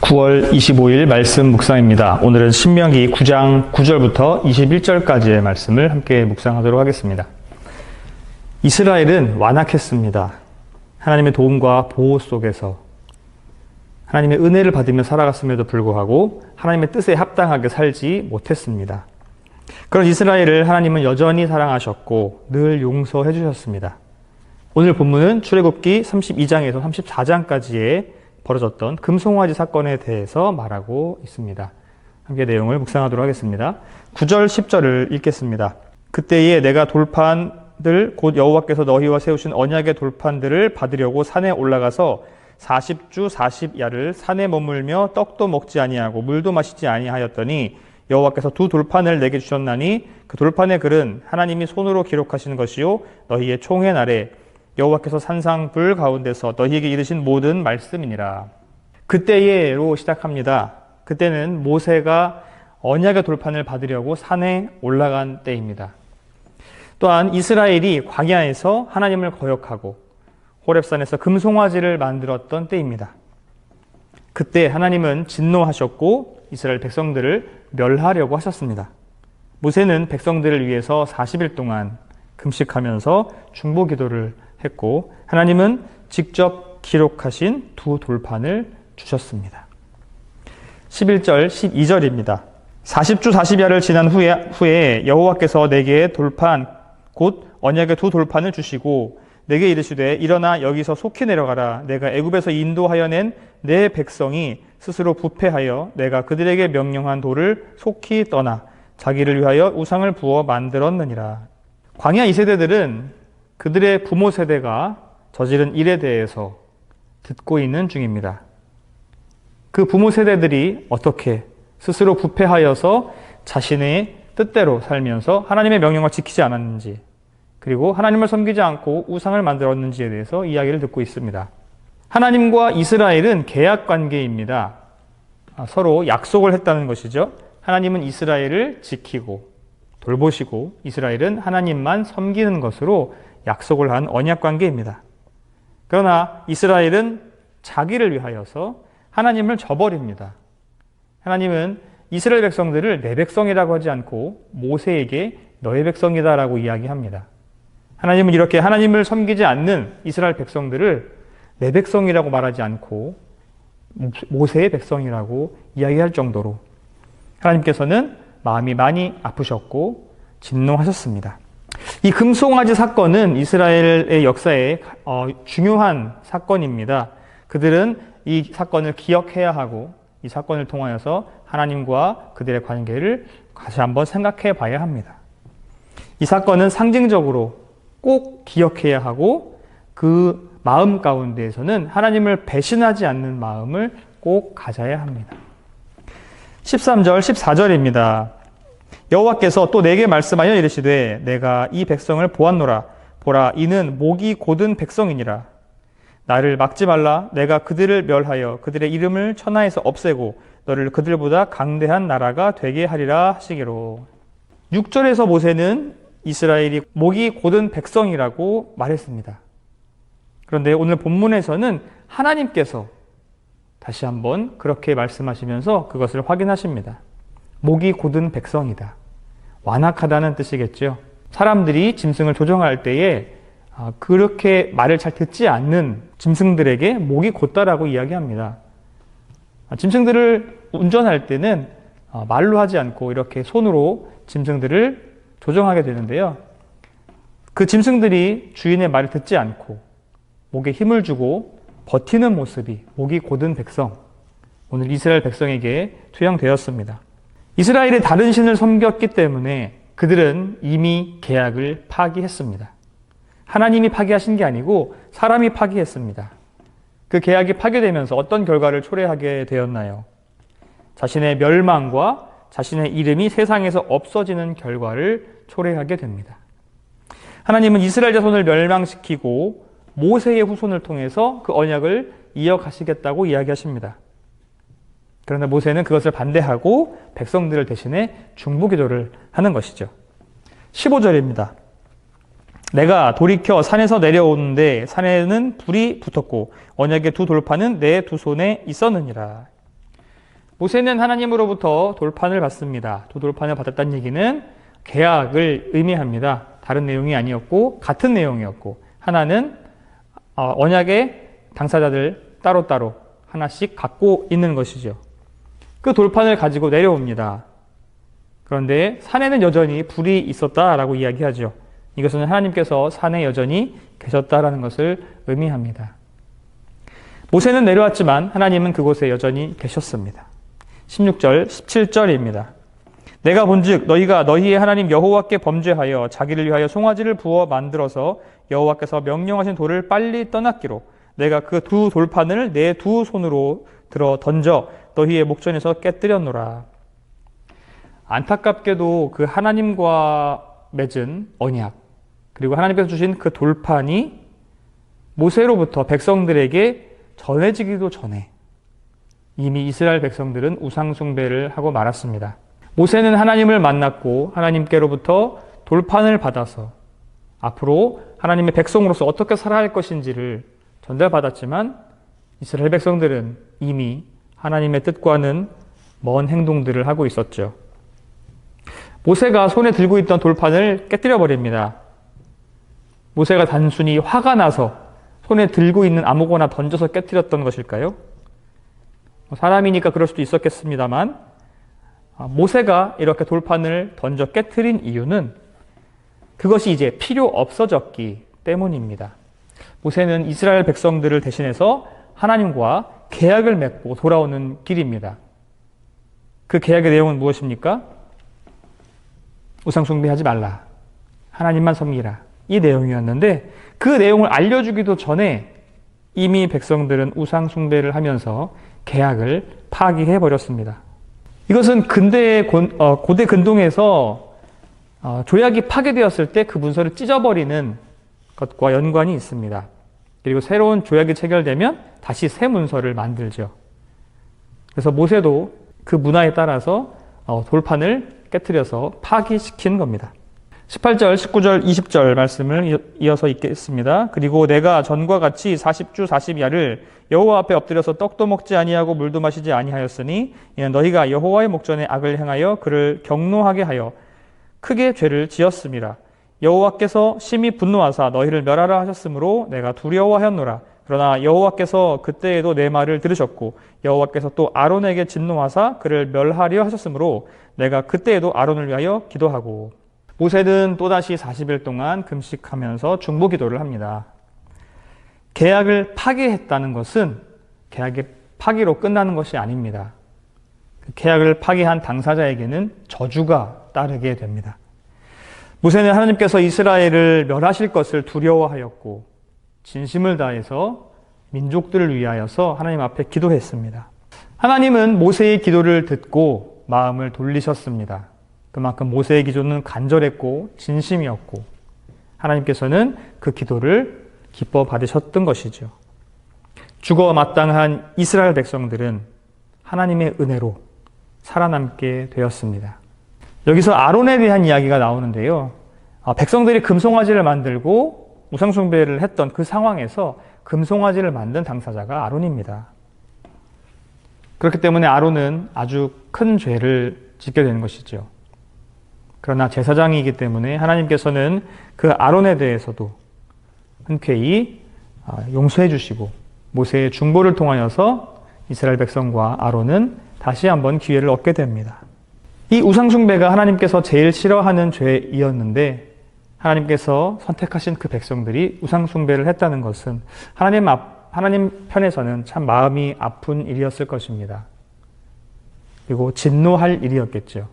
9월 25일 말씀 묵상입니다. 오늘은 신명기 9장 9절부터 21절까지의 말씀을 함께 묵상하도록 하겠습니다. 이스라엘은 완악했습니다. 하나님의 도움과 보호 속에서 하나님의 은혜를 받으며 살아갔음에도 불구하고 하나님의 뜻에 합당하게 살지 못했습니다. 그런 이스라엘을 하나님은 여전히 사랑하셨고 늘 용서해 주셨습니다. 오늘 본문은 출애굽기 32장에서 34장까지의 벌어졌던 금송아지 사건에 대해서 말하고 있습니다. 함께 내용을 묵상하도록 하겠습니다. 9절 10절을 읽겠습니다. 그때에 내가 돌판들 곧 여호와께서 너희와 세우신 언약의 돌판들을 받으려고 산에 올라가서 40주 40야를 산에 머물며 떡도 먹지 아니하고 물도 마시지 아니하였더니 여호와께서 두 돌판을 내게 주셨나니 그 돌판의 글은 하나님이 손으로 기록하신 것이요 너희의 총회 날에 여호와께서 산상 불 가운데서 너희에게 이르신 모든 말씀이니라. 그때에로 시작합니다. 그때는 모세가 언약의 돌판을 받으려고 산에 올라간 때입니다. 또한 이스라엘이 광야에서 하나님을 거역하고 호렙산에서 금송아지를 만들었던 때입니다. 그때 하나님은 진노하셨고 이스라엘 백성들을 멸하려고 하셨습니다. 모세는 백성들을 위해서 40일 동안 금식하면서 중보 기도를 했고 하나님은 직접 기록하신 두 돌판을 주셨습니다. 11절 12절입니다. 40주 40야를 지난 후에 여호와께서 내게 돌판 곧 언약의 두 돌판을 주시고 내게 이르시되 일어나 여기서 속히 내려가라. 내가 애굽에서 인도하여 낸 내 백성이 스스로 부패하여 내가 그들에게 명령한 돌을 속히 떠나 자기를 위하여 우상을 부어 만들었느니라. 광야 2세대들은 그들의 부모 세대가 저지른 일에 대해서 듣고 있는 중입니다. 그 부모 세대들이 어떻게 스스로 부패하여서 자신의 뜻대로 살면서 하나님의 명령을 지키지 않았는지, 그리고 하나님을 섬기지 않고 우상을 만들었는지에 대해서 이야기를 듣고 있습니다. 하나님과 이스라엘은 계약 관계입니다. 서로 약속을 했다는 것이죠. 하나님은 이스라엘을 지키고 돌보시고 이스라엘은 하나님만 섬기는 것으로 약속을 한 언약 관계입니다. 그러나 이스라엘은 자기를 위하여서 하나님을 저버립니다. 하나님은 이스라엘 백성들을 내 백성이라고 하지 않고 모세에게 너의 백성이다라고 이야기합니다. 하나님은 이렇게 하나님을 섬기지 않는 이스라엘 백성들을 내 백성이라고 말하지 않고 모세의 백성이라고 이야기할 정도로 하나님께서는 마음이 많이 아프셨고 진노하셨습니다. 이 금송아지 사건은 이스라엘의 역사에 중요한 사건입니다. 그들은 이 사건을 기억해야 하고 이 사건을 통하여서 하나님과 그들의 관계를 다시 한번 생각해 봐야 합니다. 이 사건은 상징적으로 꼭 기억해야 하고 그 마음 가운데에서는 하나님을 배신하지 않는 마음을 꼭 가져야 합니다. 13절 14절입니다. 여호와께서 또 내게 말씀하여 이르시되 내가 이 백성을 보았노라. 보라 이는 목이 곧은 백성이니라. 나를 막지 말라. 내가 그들을 멸하여 그들의 이름을 천하에서 없애고 너를 그들보다 강대한 나라가 되게 하리라 하시기로. 6절에서 모세는 이스라엘이 목이 곧은 백성이라고 말했습니다. 그런데 오늘 본문에서는 하나님께서 다시 한번 그렇게 말씀하시면서 그것을 확인하십니다. 목이 곧은 백성이다. 완악하다는 뜻이겠죠. 사람들이 짐승을 조종할 때에 그렇게 말을 잘 듣지 않는 짐승들에게 목이 곧다라고 이야기합니다. 짐승들을 운전할 때는 말로 하지 않고 이렇게 손으로 짐승들을 조종하게 되는데요. 그 짐승들이 주인의 말을 듣지 않고 목에 힘을 주고 버티는 모습이 목이 곧은 백성, 오늘 이스라엘 백성에게 투영되었습니다. 이스라엘이 다른 신을 섬겼기 때문에 그들은 이미 계약을 파기했습니다. 하나님이 파기하신 게 아니고 사람이 파기했습니다. 그 계약이 파괴되면서 어떤 결과를 초래하게 되었나요? 자신의 멸망과 자신의 이름이 세상에서 없어지는 결과를 초래하게 됩니다. 하나님은 이스라엘 자손을 멸망시키고 모세의 후손을 통해서 그 언약을 이어가시겠다고 이야기하십니다. 그러나 모세는 그것을 반대하고 백성들을 대신해 중보기도를 하는 것이죠. 15절입니다. 내가 돌이켜 산에서 내려오는데 산에는 불이 붙었고 언약의 두 돌판은 내 두 손에 있었느니라. 모세는 하나님으로부터 돌판을 받습니다. 두 돌판을 받았다는 얘기는 계약을 의미합니다. 다른 내용이 아니었고 같은 내용이었고, 하나는 언약의 당사자들 따로따로 하나씩 갖고 있는 것이죠. 그 돌판을 가지고 내려옵니다. 그런데 산에는 여전히 불이 있었다라고 이야기하죠. 이것은 하나님께서 산에 여전히 계셨다라는 것을 의미합니다. 모세는 내려왔지만 하나님은 그곳에 여전히 계셨습니다. 16절, 17절입니다. 내가 본즉 너희가 너희의 하나님 여호와께 범죄하여 자기를 위하여 송아지를 부어 만들어서 여호와께서 명령하신 돌을 빨리 떠났기로 내가 그 두 돌판을 내 두 손으로 들어 던져 너희의 목전에서 깨뜨렸노라. 안타깝게도 그 하나님과 맺은 언약, 그리고 하나님께서 주신 그 돌판이 모세로부터 백성들에게 전해지기도 전에 이미 이스라엘 백성들은 우상숭배를 하고 말았습니다. 모세는 하나님을 만났고 하나님께로부터 돌판을 받아서 앞으로 하나님의 백성으로서 어떻게 살아야 할 것인지를 전달받았지만 이스라엘 백성들은 이미 하나님의 뜻과는 먼 행동들을 하고 있었죠. 모세가 손에 들고 있던 돌판을 깨뜨려 버립니다. 모세가 단순히 화가 나서 손에 들고 있는 아무거나 던져서 깨뜨렸던 것일까요? 사람이니까 그럴 수도 있었겠습니다만 모세가 이렇게 돌판을 던져 깨뜨린 이유는 그것이 이제 필요 없어졌기 때문입니다. 모세는 이스라엘 백성들을 대신해서 하나님과 계약을 맺고 돌아오는 길입니다. 그 계약의 내용은 무엇입니까? 우상 숭배하지 말라. 하나님만 섬기라. 이 내용이었는데 그 내용을 알려주기도 전에 이미 백성들은 우상 숭배를 하면서 계약을 파기해 버렸습니다. 이것은 고대 근동에서 조약이 파괴되었을 때 그 문서를 찢어버리는 것과 연관이 있습니다. 그리고 새로운 조약이 체결되면 다시 새 문서를 만들죠. 그래서 모세도 그 문화에 따라서 돌판을 깨트려서 파기시킨 겁니다. 18절, 19절, 20절 말씀을 이어서 읽겠습니다. 그리고 내가 전과 같이 40주 40야를 여호와 앞에 엎드려서 떡도 먹지 아니하고 물도 마시지 아니하였으니 이는 너희가 여호와의 목전에 악을 행하여 그를 경노하게 하여 크게 죄를 지었음이라. 여호와께서 심히 분노하사 너희를 멸하라 하셨으므로 내가 두려워하였노라. 그러나 여호와께서 그때에도 내 말을 들으셨고 여호와께서 또 아론에게 진노하사 그를 멸하려 하셨으므로 내가 그때에도 아론을 위하여 기도하고. 모세는 또다시 40일 동안 금식하면서 중보 기도를 합니다. 계약을 파기했다는 것은 계약의 파기로 끝나는 것이 아닙니다. 계약을 파기한 당사자에게는 저주가 따르게 됩니다. 모세는 하나님께서 이스라엘을 멸하실 것을 두려워하였고 진심을 다해서 민족들을 위하여서 하나님 앞에 기도했습니다. 하나님은 모세의 기도를 듣고 마음을 돌리셨습니다. 그만큼 모세의 기도는 간절했고 진심이었고 하나님께서는 그 기도를 기뻐 받으셨던 것이죠. 죽어 마땅한 이스라엘 백성들은 하나님의 은혜로 살아남게 되었습니다. 여기서 아론에 대한 이야기가 나오는데요. 백성들이 금송아지를 만들고 우상숭배를 했던 그 상황에서 금송아지를 만든 당사자가 아론입니다. 그렇기 때문에 아론은 아주 큰 죄를 짓게 되는 것이죠. 그러나 제사장이기 때문에 하나님께서는 그 아론에 대해서도 흔쾌히 용서해 주시고 모세의 중보를 통하여서 이스라엘 백성과 아론은 다시 한번 기회를 얻게 됩니다. 이 우상숭배가 하나님께서 제일 싫어하는 죄이었는데 하나님께서 선택하신 그 백성들이 우상숭배를 했다는 것은 하나님 편에서는 참 마음이 아픈 일이었을 것입니다. 그리고 진노할 일이었겠죠.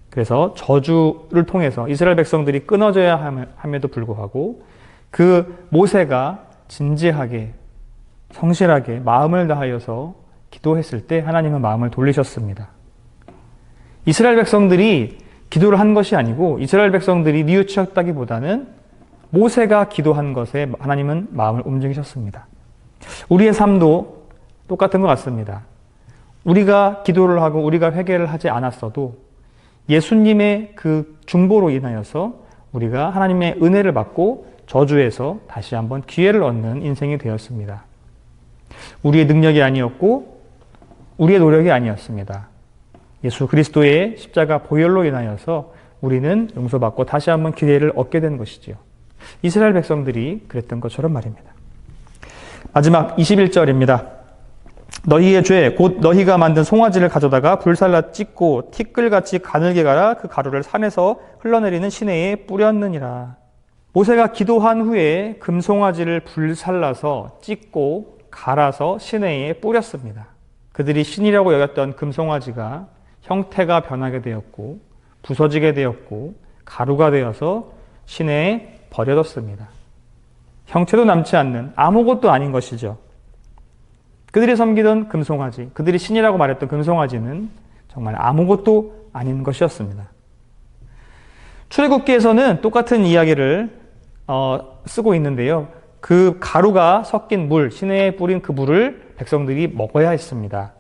그래서 저주를 통해서 이스라엘 백성들이 끊어져야 함에도 불구하고 그 모세가 진지하게 성실하게 마음을 다하여서 기도했을 때 하나님은 마음을 돌리셨습니다. 이스라엘 백성들이 기도를 한 것이 아니고 이스라엘 백성들이 뉘우쳤다기보다는 모세가 기도한 것에 하나님은 마음을 움직이셨습니다. 우리의 삶도 똑같은 것 같습니다. 우리가 기도를 하고 우리가 회개를 하지 않았어도 예수님의 그 중보로 인하여서 우리가 하나님의 은혜를 받고 저주에서 다시 한번 기회를 얻는 인생이 되었습니다. 우리의 능력이 아니었고 우리의 노력이 아니었습니다. 예수 그리스도의 십자가 보혈로 인하여서 우리는 용서받고 다시 한번 기회를 얻게 된 것이지요. 이스라엘 백성들이 그랬던 것처럼 말입니다. 마지막 21절입니다. 너희의 죄 곧 너희가 만든 송아지를 가져다가 불살라 찢고 티끌같이 가늘게 갈아 그 가루를 산에서 흘러내리는 시내에 뿌렸느니라. 모세가 기도한 후에 금송아지를 불살라서 찢고 갈아서 시내에 뿌렸습니다. 그들이 신이라고 여겼던 금송아지가 형태가 변하게 되었고 부서지게 되었고 가루가 되어서 시내에 버려졌습니다. 형체도 남지 않는 아무것도 아닌 것이죠. 그들이 섬기던 금송아지, 그들이 신이라고 말했던 금송아지는 정말 아무것도 아닌 것이었습니다. 출애굽기에서는 똑같은 이야기를 쓰고 있는데요. 그 가루가 섞인 물, 시내에 뿌린 그 물을 백성들이 먹어야 했습니다.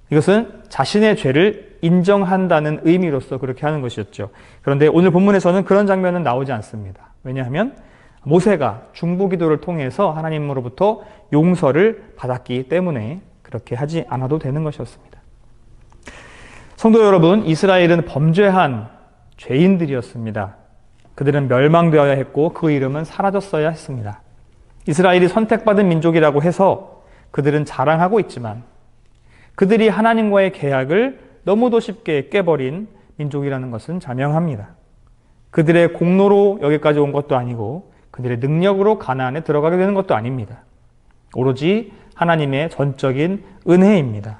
이것은 자신의 죄를 인정한다는 의미로서 그렇게 하는 것이었죠. 그런데 오늘 본문에서는 그런 장면은 나오지 않습니다. 왜냐하면 모세가 중보기도를 통해서 하나님으로부터 용서를 받았기 때문에 그렇게 하지 않아도 되는 것이었습니다. 성도 여러분, 이스라엘은 범죄한 죄인들이었습니다. 그들은 멸망되어야 했고 그 이름은 사라졌어야 했습니다. 이스라엘이 선택받은 민족이라고 해서 그들은 자랑하고 있지만 그들이 하나님과의 계약을 너무도 쉽게 깨버린 민족이라는 것은 자명합니다. 그들의 공로로 여기까지 온 것도 아니고 그들의 능력으로 가나안에 들어가게 되는 것도 아닙니다. 오로지 하나님의 전적인 은혜입니다.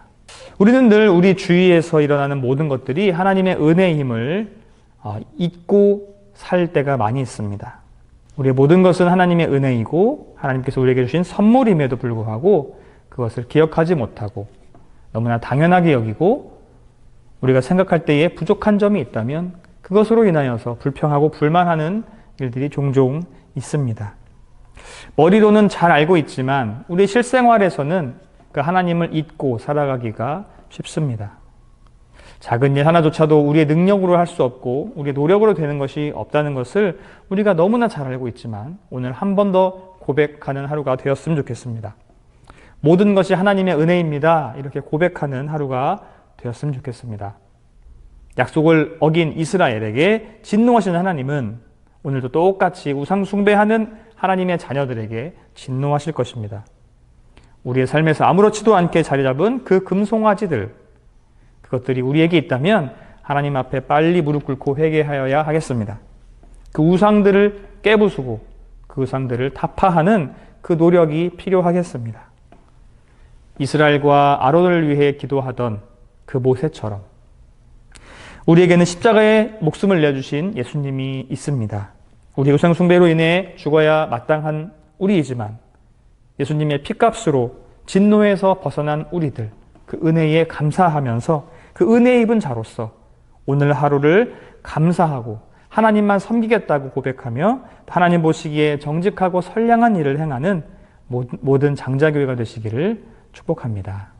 우리는 늘 우리 주위에서 일어나는 모든 것들이 하나님의 은혜의 힘을 잊고 살 때가 많이 있습니다. 우리의 모든 것은 하나님의 은혜이고 하나님께서 우리에게 주신 선물임에도 불구하고 그것을 기억하지 못하고 너무나 당연하게 여기고 우리가 생각할 때에 부족한 점이 있다면 그것으로 인하여서 불평하고 불만하는 일들이 종종 있습니다. 머리로는 잘 알고 있지만 우리 실생활에서는 그 하나님을 잊고 살아가기가 쉽습니다. 작은 일 하나조차도 우리의 능력으로 할 수 없고 우리의 노력으로 되는 것이 없다는 것을 우리가 너무나 잘 알고 있지만 오늘 한 번 더 고백하는 하루가 되었으면 좋겠습니다. 모든 것이 하나님의 은혜입니다. 이렇게 고백하는 하루가 되었으면 좋겠습니다. 약속을 어긴 이스라엘에게 진노하시는 하나님은 오늘도 똑같이 우상 숭배하는 하나님의 자녀들에게 진노하실 것입니다. 우리의 삶에서 아무렇지도 않게 자리 잡은 그 금송아지들, 그것들이 우리에게 있다면 하나님 앞에 빨리 무릎 꿇고 회개하여야 하겠습니다. 그 우상들을 깨부수고 그 우상들을 타파하는 그 노력이 필요하겠습니다. 이스라엘과 아론을 위해 기도하던 그 모세처럼 우리에게는 십자가에 목숨을 내주신 예수님이 있습니다. 우리 우상 숭배로 인해 죽어야 마땅한 우리이지만 예수님의 피값으로 진노에서 벗어난 우리들, 그 은혜에 감사하면서 그 은혜 입은 자로서 오늘 하루를 감사하고 하나님만 섬기겠다고 고백하며 하나님 보시기에 정직하고 선량한 일을 행하는 모든 장자교회가 되시기를 축복합니다.